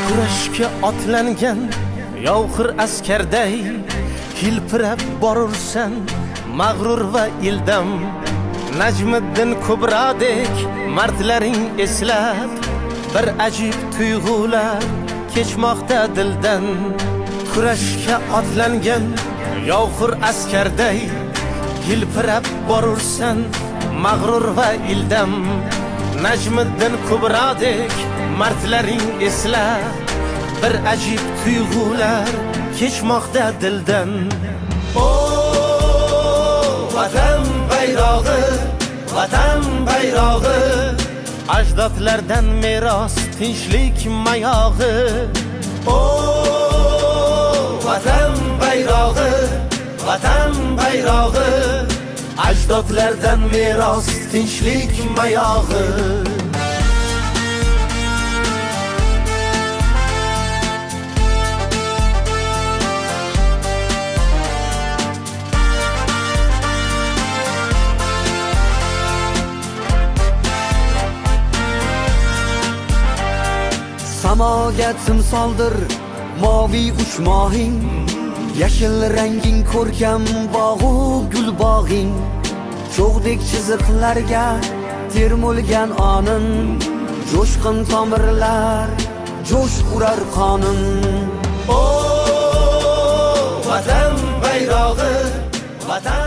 kurashga otlangan yovxir askarday hilpirab borursan mag'rur va ildam. Najmiddin Kubrodek mardlaring eslab bir ajib tuyg'ular kechmoqda dildan. Kurashga otlangan yovxir askarday hilpirab borursan mag'rur va ildam. Najmiddin Kubrodek mardlaring eslab bir ajib tuyg'ular kechmoqda dildan. O vatan bayrog'i, vatan bayrog'i, ajdodlardan meros tinchlik mayog'i. O vatan bayrog'i, vatan bayrog'i, ajdodlardan meros tinchlik mayog'i. Samoga timsoldir moviy uchmog'ing, yashil ranging ko'rkam bog'u gul bog'ing. Cho'g'dek chiziqlarga termulgan onin, jo'shqin tomirlar jo'sh urar qonin. O vatan bayrog'i, vatan